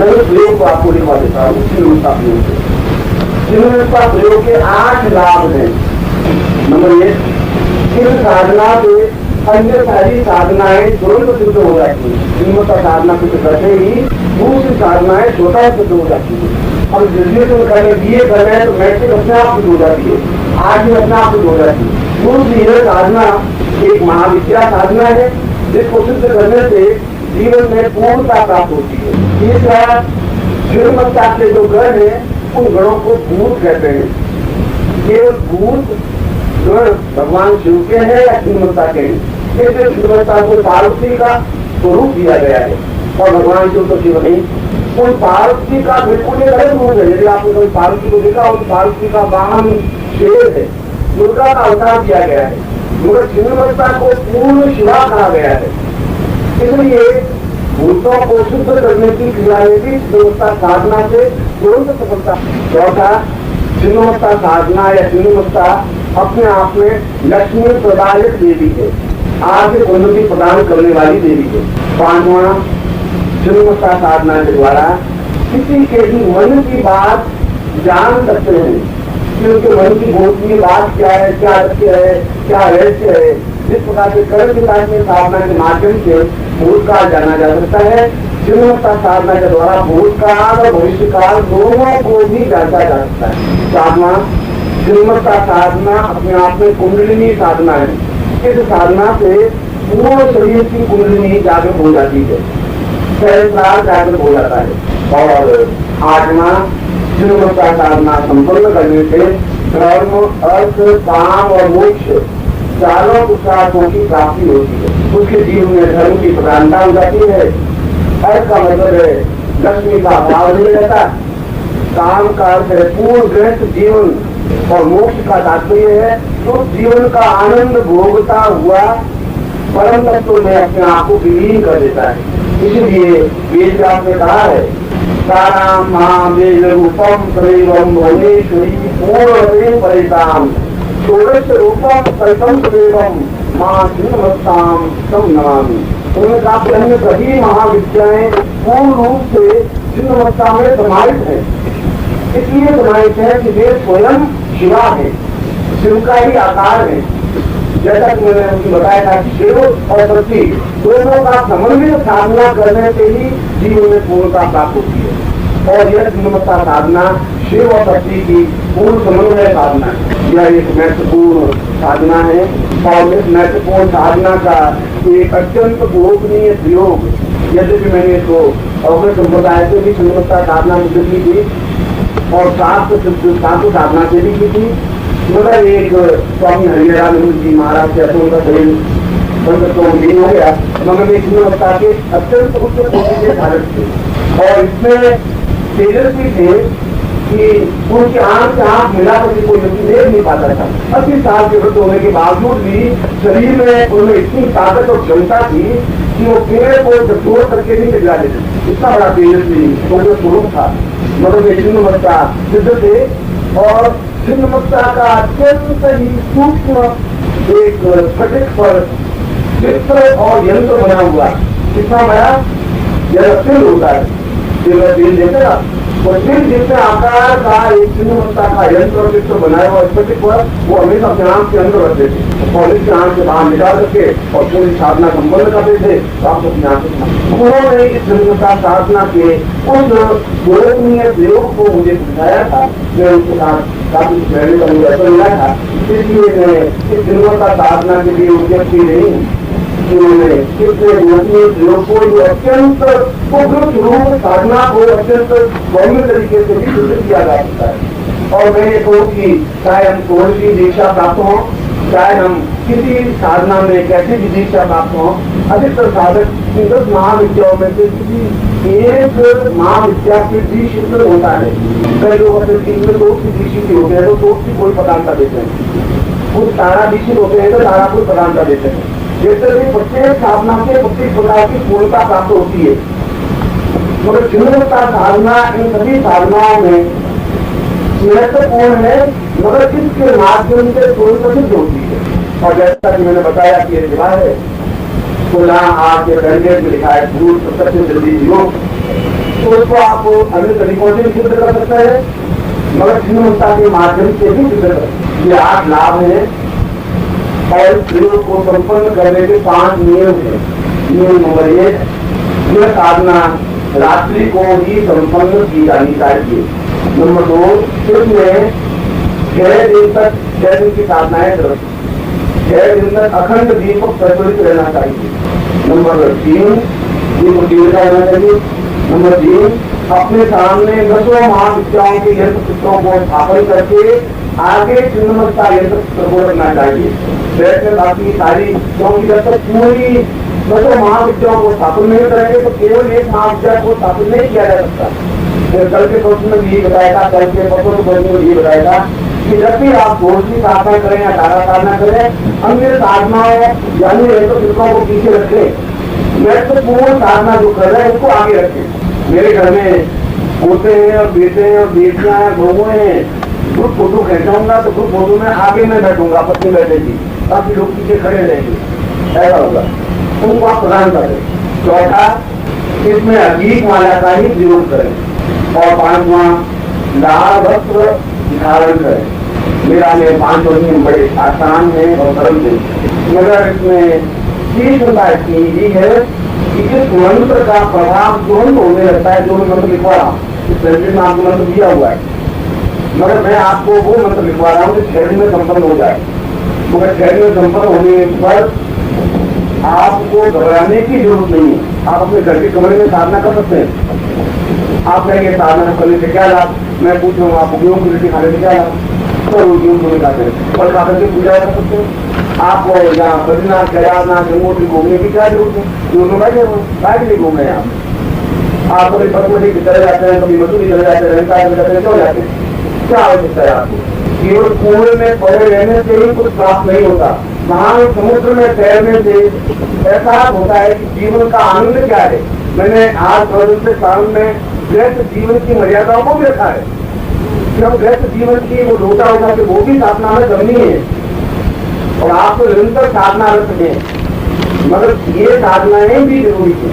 मैं उस प्रयोग को आपको लिखवा देता हूँ। चिन्मत्ता प्रयोग से, चिन्मत्ता प्रयोग के 8 लाभ हैं। नंबर 1, इस साधना से अन्य सारी साधनाएं तुरंत सिद्ध हो जाती है। चिन्मत्ता साधना सिद्ध करते ही दूसरी साधनाएं स्वतः सिद्ध हो जाती है। अब ग्रेजुएशन करने BA कर रहे हैं तो मैट्रिक अपने आप सिद्ध हो जाती है, 8वीं अपने आप सिद्ध हो जाती है। दूसरी यह साधना एक महाविद्या साधना है जिसको सिद्ध करने से जीवन में पूर्णता प्राप्त होती है। तीसरा, चिन्मत्ता के जो गण है उन गणों को भूत कहते हैं। केवल भूत गण भगवान शिव के हैं या चिन्मत्ता के हैं? इसलिए चिन्मत्ता को पार्वती का स्वरूप दिया गया है और भगवान शिव तो शिव नहीं। उन पार्वती का बिल्कुल एक अलग रूप है। यदि आपने कोई पार्वती को देखा और पार्वती का वाहन शेर है, दुर्गा का अवतार दिया गया है, मगर चिन्मत्ता को पूर्ण शिवा कहा गया है। इसलिए भूतों को शुद्ध करने की क्रिया में भी चिन्मत्ता साधना से तुरंत सफलता। चौथा, चिन्मत्ता साधना या चिन्मत्ता अपने आप में लक्ष्मी प्रदायक देवी है, आगे उन्नति प्रदान करने वाली देवी है। 5वां, चिन्मत्ता साधना के द्वारा किसी के भी मन की बात जान सकते हैं कि उनके मन की गोपनीय बात क्या है, क्या सत्य है, क्या रहस्य है। जिस प्रकार से कर्म विकास में साधना के माध्यम से भूतकाल जाना जा सकता है, चिन्मत्ता साधना के द्वारा भूतकाल और भविष्यकाल दोनों को भी जाना जा सकता है। 7वां, चिन्मत्ता साधना अपने आप में कुंडलिनी साधना है। इस साधना से पूर्ण शरीर की कुंडलिनी जागृत हो जाती है, सहस्रार जागृत हो जाता है। और 8वां, चिन्मत्ता साधना संपन्न करने से धर्म, अर्थ, काम और मोक्ष चारों पुरुषार्थों की प्राप्ति होती है। उसके जीवन में धर्म की प्रधानता हो जाती है। अर्थ का मतलब है लक्ष्मी का अभाव नहीं रहता, काम का अर्थ है पूर्ण गृहस्थ जीवन, और मोक्ष का तात्पर्य है तो जीवन का आनंद भोगता हुआ परम तत्व में अपने आप को विलीन कर देता है। इसलिए वेद व्यास ने कहा है, साराम महावेद रूपम प्रेम भुवनेश्वरी पूर्ण परिताम षोडश रूपम परितम प्रेम मां चिन्मत्ताम तम नमामि। उन्होंने कहा कि अन्य सभी महाविद्याएं पूर्ण रूप से चिन्मत्ता में समाहित है। इसलिए समाहित है कि वे स्वयं शिवा है, शिव का ही आकार है। जैसा कि मैंने उनको बताया था कि शिव और शक्ति दोनों का समन्वित साधना करने से ही जीवन में पूर्णता प्राप्त होती है। और यह चिन्मत्ता साधना शिव और शक्ति की पूर्ण समन्वय साधना है। यह एक महत्वपूर्ण साधना है और इस महत्वपूर्ण साधना का एक अत्यंत गोपनीय प्रयोग, यद्यपि मैंने इसको अवगत संप्रदाय से भी चिन्मत्ता साधना सिद्ध की थी और साधु साधना से भी की थी, मगर एक स्वामी हरिहरानंद जी महाराज से उनका शरीर तो हो गया, मगर मैं चिन्मत्ता के अत्यंत उच्च कोटि के साधक थे और इसमें तेजस्वी थे कि उनकी आंख से आंख मिला करके कोई व्यक्ति देख नहीं पाता था। 80 साल के वृद्ध होने के बावजूद भी शरीर में उनमें इतनी ताकत और क्षमता थी कि वो पेड़ को झकझोर करके नहीं निकला देते, इतना बड़ा तेजस्वी उनका स्वरूप था। मगर वे चिन्मत्ता सिद्ध थे और चिन्मत्ता का अत्यंत ही सूक्ष्म एक स्फटिक पर चित्र और यंत्र बना हुआ, कितना बड़ा यह सिर होता है, दिल देखेगा और फिर जिससे आकार का एक चिन्मत्ता का यंत्र और चित्र बनाया हुआ स्फटिक पर वो हमेशा अपने आंख के अंदर रखते थे और इसके आंख से बाहर निकाल करके और पूरी साधना संपन्न करते थे। आप अपने आंख से उन्होंने इस चिन्मत्ता साधना के उस गोपनीय प्रयोग को मुझे सिखाया था। मैं उसके साथ काफी पहले का मुझे ऐसा मिला था, इसलिए मैं इस चिन्मत्ता साधना के लिए उपयुक्त नहीं उन्होंने कितने गोपनीय प्रयोग को जो अत्यंत उग्र स्वरूप साधना को अत्यंत गौरव तरीके से भी सिद्ध किया जा सकता है। और मैं ये कहूँ कि चाहे हम कोई भी दीक्षा प्राप्त हो, चाहे हम किसी साधना में कैसी भी दीक्षा प्राप्त हो, अधिकतर साधक 10 महाविद्याओं में से किसी एक महाविद्या के दीक्षित होता है। कई लोग अपने 3 में 2 की दीक्षित होते हैं तो 2 की कोई प्रधानता देते हैं, कुछ तारा दीक्षित होते हैं तो तारा कोई प्रधानता देते हैं। जैसे भी प्रत्येक साधना से प्रत्येक प्रकार की पूर्णता प्राप्त होती है, मगर चिन्मत्ता साधना इन सभी साधनाओं में महत्वपूर्ण है, मगर इसके माध्यम से पूर्ण सिद्ध होती है। और जैसा कि मैंने बताया कि ये विवाह है तो यहाँ आपके कैंडिडेट में लिखा है भूत प्रत्यक्ष सिद्धि योग। तो उसको आप अन्य तरीकों से भी सिद्ध कर सकते हैं, मगर चिन्हता के माध्यम से भी सिद्ध कर। ये 8 लाभ है और प्रयोग को संपन्न करने के 5 नियम है। नियम नंबर 1, यह साधना रात्रि को ही संपन्न की जानी चाहिए। नंबर 2, इसमें 6 दिन तक 6 दिन की साधनाएं करो, 6 दिन तक अखंड दीपक प्रज्वलित रहना चाहिए। नंबर 3, दीपक जीवित रहना चाहिए। नंबर 3, अपने सामने 10 महाविद्याओं के यंत्र चित्रों को स्थापन करके आगे चिन्हमत्ता यंत्र चित्र को रखना चाहिए। बैठने बाकी सारी, क्योंकि जब तक पूरी 10 महाविद्याओं को स्थापन नहीं करेंगे तो केवल एक महाविद्या को स्थापन नहीं किया जा सकता। फिर कल के क्वेश्चन में भी बताएगा, कल के पत्रों के क्वेश्चन में भी बताएगा कि जब भी आप दूसरी साधना करें या धारा साधना करें, अन्य साधनाओं यानी यंत्र चित्रों को पीछे रखें, महत्वपूर्ण साधना जो कर रहे हैं उसको आगे रखें। मेरे घर में पोते हैं और बेटे हैं और बेटियां हैं, बहुएं हैं, ग्रुप फोटो खींचाऊंगा तो ग्रुप फोटो में आगे मैं बैठूंगा, पत्नी बैठेगी, बाकी लोग पीछे खड़े रहेंगे, ऐसा होगा। उनको आप प्रदान करें। चौथा, इसमें अजीत माला का ही प्रयोग करें। और 5वां, लाल वस्त्र धारण करें। मेरा में 5 नियम बड़े आसान है और सरल है, मगर इसमें तीव्रता इसकी ही है कि इस मंत्र का प्रभाव तुरंत होने लगता है। जो मंत्र लिखवा रहा हूँ, इस पेंटिंग में आपको मंत्र दिया हुआ है, मगर मैं आपको वो मंत्र लिखवा रहा हूँ कि 6 दिन में संपन्न हो जाए। मगर 6 दिन में संपन्न होने पर आपको घबराने की जरूरत नहीं है। आप अपने घर के कमरे में साधना कर सकते हैं। आप कहेंगे साधना करने से क्या लाभ, मैं पूछूंगा आपको गेहूं की रोटी खाने से क्या लाभ, तो गेहूं को खाते हैं, फल खा करके पूजा कर सकते हैं। आपको यहाँ बद्रीनाथ, केदारनाथ, गंगोत्री घूमने की क्या जरूरत है, जो बैठे हो बैठ के घूम रहे हैं आप कभी पचमढ़ी की चले जाते हैं, कभी मसूरी चले जाते हैं, क्यों जाते हैं, क्या आवश्यकता है आपको? केवल कुएं में पड़े रहने से ही कुछ प्राप्त नहीं होता। महान समुद्र में तैरने से ऐसा होता है कि जीवन का आनंद क्या है। मैंने आज प्रवचन से सामने में व्यस्त जीवन की मर्यादाओं को भी रखा है कि हम व्यस्त जीवन की वो लोटा उठा के वो भी साधना में करनी है और आपको निरंतर साधना रख सकें। मगर ये साधनाएं भी जरूरी है।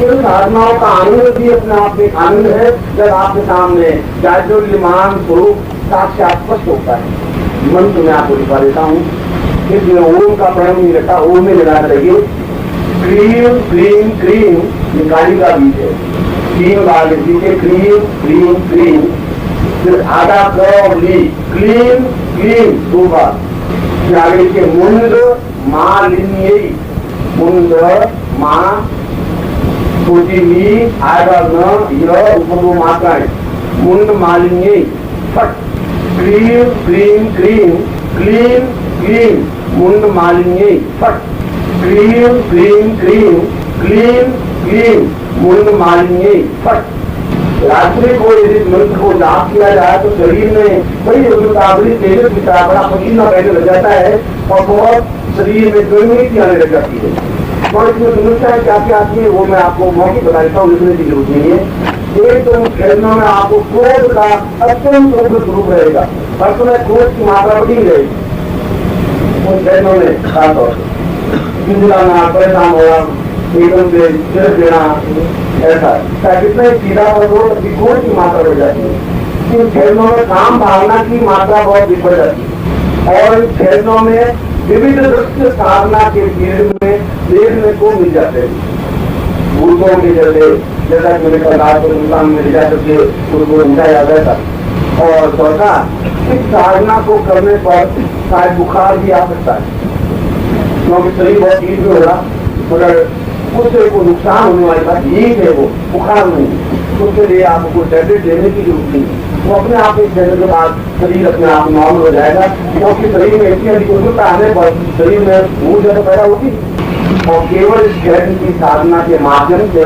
इन साधनाओं का आनंद भी अपने आप में आनंद है जब आपके सामने जाज्वल्यमान स्वरूप साक्षात स्पष्ट होता है। मंत्र में आपको दिखा देता हूँ। इसमें ओम का प्रणव नहीं रखा, ओम में लगाना चाहिए। क्रीम क्रीम क्रीम, ये काली का बीज है। 3 बार लिखिए, क्रीम क्रीम क्रीम, फिर आधा क और ली, क्लीम क्लीम 2 बार। फिर आगे लिखिए मुंड मालिन्य, मुंड माँ छोटी ली, आधा न, यह ऊपर 2 मात्राएं, मुंड मालिन्य फट। क्रीम क्रीम क्रीम क्लीम क्लीम मुंड मालिन्य फट। क्रीम क्रीम क्रीम क्लीम क्लीम मुंड मालिन्य फट। रात्रि को यदि मंत्र को जाप किया जाए तो शरीर में बड़ी बड़ी तेज पिता बड़ा पसीना बहने लग जाता है और बहुत शरीर में गर्मी की आने लग जाती है। और इसमें समस्याएं क्या क्या आती है वो मैं आपको मौके बता देता हूँ, लिखने की जरूरत नहीं है। एक तो खेलनों में आपको क्रोध का अत्यंत उग्र स्वरूप रहेगा, हर समय क्रोध की मात्रा बढ़ी रहेगी उन खेलनों में। खासतौर से चिल्लाना, परेशान होना, एकदम से सिर देना, ऐसा कितना ही सीधा और क्रोध की मात्रा बढ़ जाती है। इन खेलनों में काम भावना की मात्रा बहुत बढ़ जाती है और इन खेलनों में विविध दृश्य साधना के पीरियड में देखने को मिल जाते हैं। भूतों के जैसा कि मैंने कल रात को में ले जा करके उनको समझाया गया था। और चौथा, इस साधना को करने पर शायद बुखार भी आ सकता है, क्योंकि शरीर बहुत ठीक भी होगा, मगर उससे को नुकसान होने वाली बात यही है, वो बुखार नहीं। उसके लिए आपको टैबलेट लेने की जरूरत नहीं, वो अपने आप एक देने के बाद शरीर अपने आप नॉर्मल हो जाएगा। क्योंकि शरीर में इतनी अधिक उष्णता आने पर शरीर में ऊर्जा तो पैदा होगी और केवल इस ध्यान की साधना के माध्यम से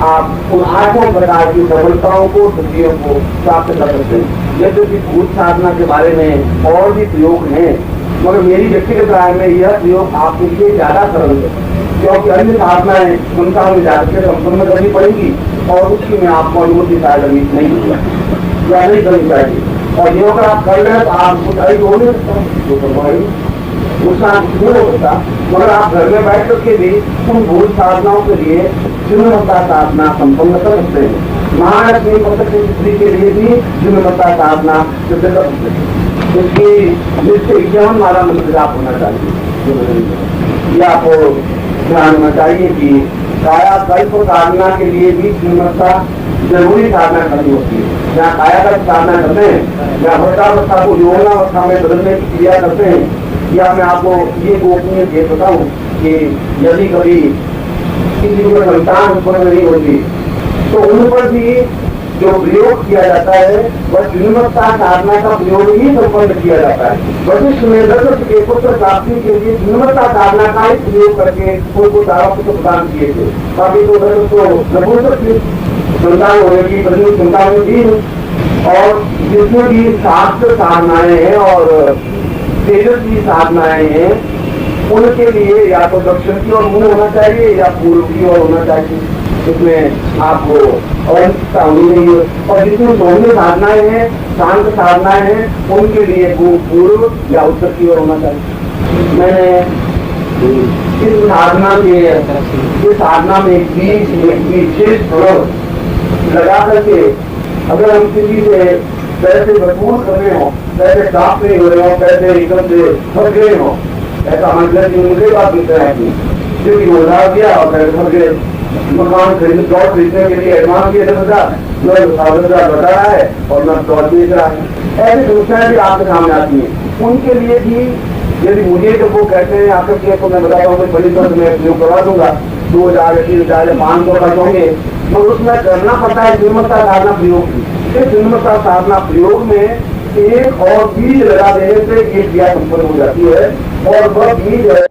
आप उन 8 प्रकार की सफलताओं को, सिद्धियों को प्राप्त कर सकते हैं। जैसे कि भूत साधना के बारे में और भी प्रयोग हैं, मगर मेरी व्यक्तिगत राय में यह प्रयोग आपके लिए ज्यादा सरल है, क्योंकि अन्य साधनाएं उनका हमें जाकर संपन्न करनी पड़ेगी और उसकी में आपको अनुमति शायद नहीं होगा या नहीं करनी चाहिए। और ये अगर आप कर रहे हैं तो आप कुछ अधिक हो नहीं सकता, नुकसान नहीं हो सकता, मगर आप घर में बैठ करके भी उन भूत साधनाओं के लिए चिन्हता साधना संपन्न कर सकते हैं। महालक्ष्मी प्रत्यक्ष स्त्री के लिए भी गुणवत्ता साधना इसकी निश्चय ज्ञान वाला मंत्र जाप होना चाहिए। यह आपको ध्यान होना चाहिए कि काया कल्प साधना के लिए भी गुणवत्ता जरूरी साधना करनी होती है। जहाँ काया कल्प साधना करते हैं, जहाँ वृद्धावस्था को यौवनावस्था में बदलने की क्रिया करते हैं, या मैं आपको ये गोपनीय ये बताऊं कि यदि कभी किसी को संतान उत्पन्न नहीं होती तो उन पर भी जो प्रयोग किया जाता है वह गुणवत्ता साधना का प्रयोग ही संपन्न किया जाता है। वशिष्ठ ने दशरथ के पुत्र प्राप्ति के लिए गुणवत्ता साधना का ही प्रयोग करके उनको सारा पुत्र प्रदान किए थे। बाकी तो दशरथ को नपुंसक संतान होने की बड़ी संतान थी, और जितने भी शास्त्र साधनाएं हैं और तेजस्वी साधनाएं हैं उनके लिए या तो दक्षिण की ओर मुंह होना चाहिए या पूर्व की ओर होना चाहिए। इसमें आपको अवश्यकता होनी नहीं है। और जितनी सौम्य साधनाएं हैं, शांत साधनाएं हैं, उनके लिए पूर्व या उत्तर की ओर होना चाहिए। मैंने इस साधना में एक विशेष प्रयोग लगा करके अगर हम किसी से पैसे वसूल कर रहे हो, पैसे प्राप्त नहीं हो रहे हो, पैसे एकदम से फंस गए हो, ऐसा मतलब कि मुझे बात मिलता है क्योंकि उधार दिया और पैसे फंस गए, मकान खरीदने के लिए एडवांस दिए 10,000, 7,000 बता रहा है और मैं प्लॉट बेच रहा है। ऐसी समस्याएं भी आपके सामने आती हैं। उनके लिए भी यदि मुझे जब वो कहते हैं आकर के तो मैं बताता हूँ बड़ी दर्द में प्रयोग करवा दूंगा, 2,000 3,000 या 500 खर्च होंगे, मगर उसमें करना पड़ता है गुणवत्ता साधना प्रयोग। इस गुणवत्ता साधना प्रयोग में एक और बीज लगा देने से ये क्रिया संपन्न हो जाती है, और वह बीज है